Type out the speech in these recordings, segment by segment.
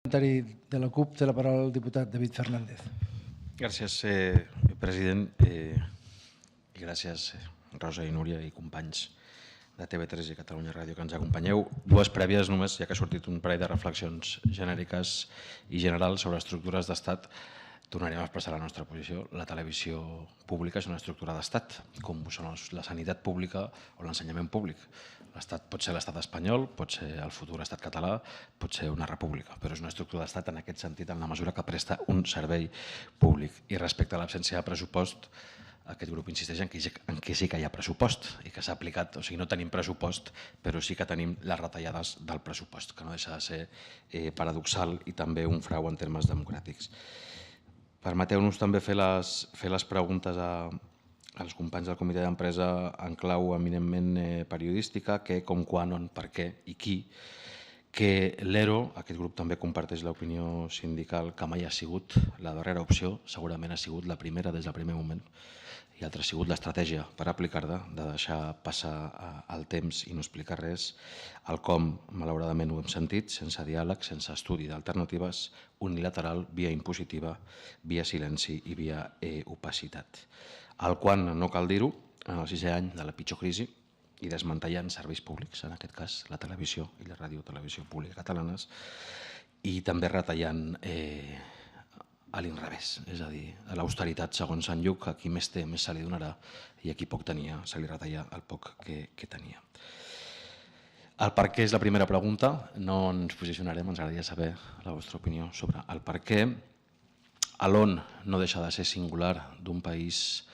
De la CUP té la paraula el diputat David Fernández. Gràcies, president, i gràcies, Rosa i Núria i companys de TV3 i Catalunya Ràdio que ens acompanyeu. Dues prèvies només, ja que ha sortit un parell de reflexions genèriques i generals sobre estructures d'estat. Tornarem a expressar la nostra posició. La televisió pública és una estructura d'estat, com ho són la sanitat pública o l'ensenyament públic. L'estat pot ser l'estat espanyol, pot ser el futur estat català, pot ser una república, però és una estructura d'estat en aquest sentit, en la mesura que presta un servei públic. I respecte a l'absència de pressupost, aquest grup insisteix en que sí que hi ha pressupost i que s'ha aplicat, o sigui, no tenim pressupost, però sí que tenim les retallades del pressupost, que no deixa de ser paradoxal i també un frau en termes democràtics. Permeteu-nos també fer les preguntes als companys del comitè d'empresa en clau eminentment periodística, què, com, quan, on, per què i qui, que l'ERO, aquest grup també comparteix l'opinió sindical, que mai ha sigut la darrera opció, segurament ha sigut la primera des del primer moment, i l'altra ha sigut l'estratègia per aplicar-la, de deixar passar el temps i no explicar res. El com, malauradament ho hem sentit, sense diàleg, sense estudi d'alternatives, unilateral, via impositiva, via silenci i via opacitat. El quan, no cal dir-ho, en el 6è any de la pitjor crisi i desmantellant serveis públics, en aquest cas la televisió i la radiotelevisió pública catalanes, i també retallant a l'inrevés, és a dir, a l'austeritat segons Sant Lluc, a qui més té més se li donarà i a qui poc tenia se li retalla el poc que tenia. El per què és la primera pregunta, no ens posicionarem, ens agradaria saber la vostra opinió sobre el per què. L'on no deixa de ser singular d'un país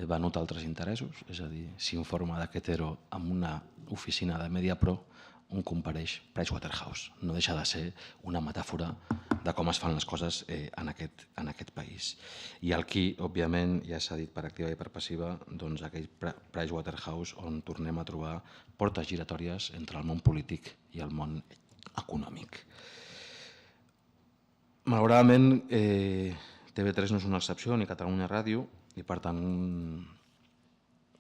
venut a altres interessos, és a dir, s'informa d'aquest ERO amb una oficina de Mediapro, on compareix Pricewaterhouse. No deixa de ser una metàfora de com es fan les coses en aquest país. I el qui, òbviament, ja s'ha dit per activa i per passiva, doncs aquell Pricewaterhouse on tornem a trobar portes giratòries entre el món polític i el món econòmic. Malauradament, TV3 no és una excepció, ni Catalunya Ràdio, i per tant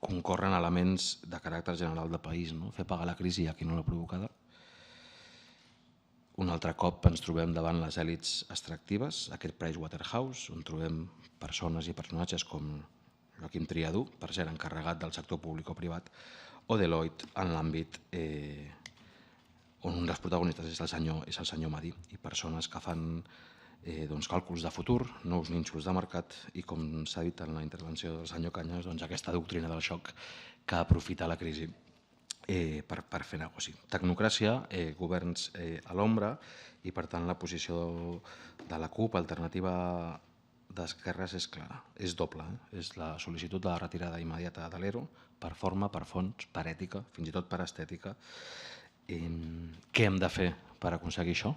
concorren elements de caràcter general de país, fer pagar la crisi a qui no l'ha provocada. Un altre cop ens trobem davant les èlits extractives, aquest Pricewaterhouse, on trobem persones i personatges com Joaquim Triadú, per ser encarregat del sector públic o privat, o Deloitte en l'àmbit on un dels protagonistes és el senyor Madí, i persones que fan càlculs de futur, nous nínxols de mercat i, com s'ha dit en la intervenció del senyor Cañas, aquesta doctrina del xoc que aprofita la crisi per fer negoci. Tecnocràcia, governs a l'ombra, i per tant la posició de la CUP, alternativa d'esquerres, és clara, és doble. És la sol·licitud de la retirada immediata de l'ERO, per forma, per fons, per ètica, fins i tot per estètica. Què hem de fer per aconseguir això?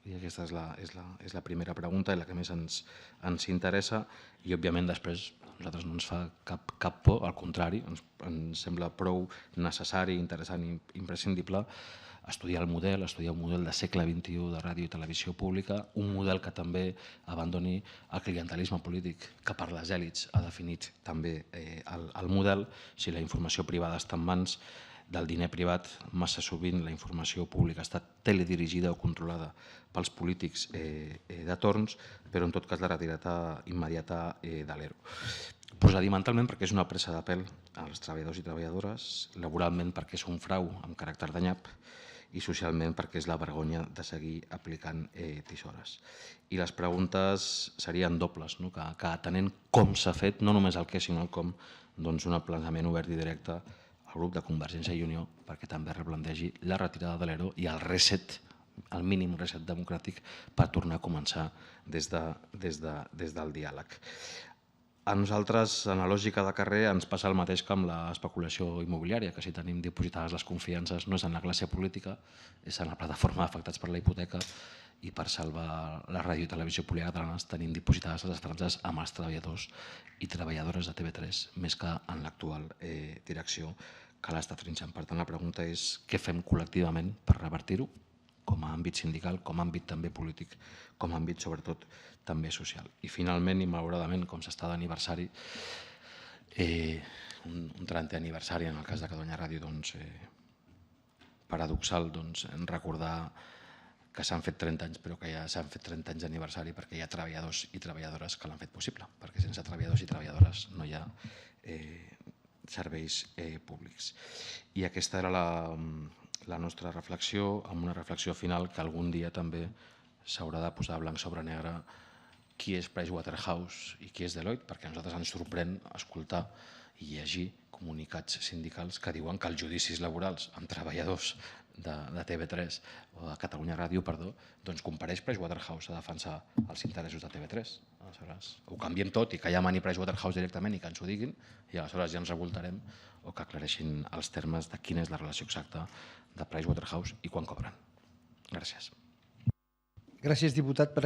I aquesta és la primera pregunta i la que més ens interessa, i òbviament després a nosaltres no ens fa cap por, al contrari, ens sembla prou necessari, interessant i imprescindible estudiar un model de segle XXI de ràdio i televisió pública, un model que també abandoni el clientelisme polític que per les èlits ha definit també el model. Si la informació privada està en mans del diner privat, massa sovint la informació pública està teledirigida o controlada pels polítics de torns, però en tot cas la retirada immediata de l'ERO. Procedimentalment perquè és una presa de pèl als treballadors i treballadores, laboralment perquè és un frau amb caràcter de nyap, i socialment perquè és la vergonya de seguir aplicant tisores. I les preguntes serien dobles, que atenent com s'ha fet, no només el què sinó el com, doncs un plantejament obert i directe al grup de Convergència i Unió perquè també replantegi la retirada de l'ERO i el reset, el mínim reset democràtic per tornar a començar des del diàleg. A nosaltres, en la lògica de carrer, ens passa el mateix que amb l'especulació immobiliària, que si tenim dipositades les confiances no és en la classe política, és en la plataforma d'afectats per la hipoteca, i per salvar la ràdio i televisió pública catalanes tenim dipositades les esperances amb els treballadors i treballadores de TV3, més que en l'actual direcció que l'està trinxant. Per tant, la pregunta és què fem col·lectivament per revertir-ho, com a àmbit sindical, com a àmbit també polític, com a àmbit sobretot també social. I finalment, i malauradament, com s'està d'aniversari, un 30è aniversari en el cas de Catalunya Ràdio, paradoxal recordar que s'han fet 30 anys, però que ja s'han fet 30 anys d'aniversari perquè hi ha treballadors i treballadores que l'han fet possible, perquè sense treballadors i treballadores no hi ha serveis públics. I aquesta era la nostra reflexió, amb una reflexió final que algun dia també s'haurà de posar blanc sobre negre qui és Pricewaterhouse i qui és Deloitte, perquè a nosaltres ens sorprèn escoltar i llegir comunicats sindicals que diuen que els judicis laborals amb treballadors de TV3 o de Catalunya Ràdio, doncs compareix Pricewaterhouse a defensar els interessos de TV3. Aleshores, ho canviem tot i que ja mani Pricewaterhouse directament i que ens ho diguin i aleshores ja ens revoltarem o que aclareixin els termes de quina és la relació exacta de Pricewaterhouse i quan cobren. Gràcies. Gràcies, diputat, per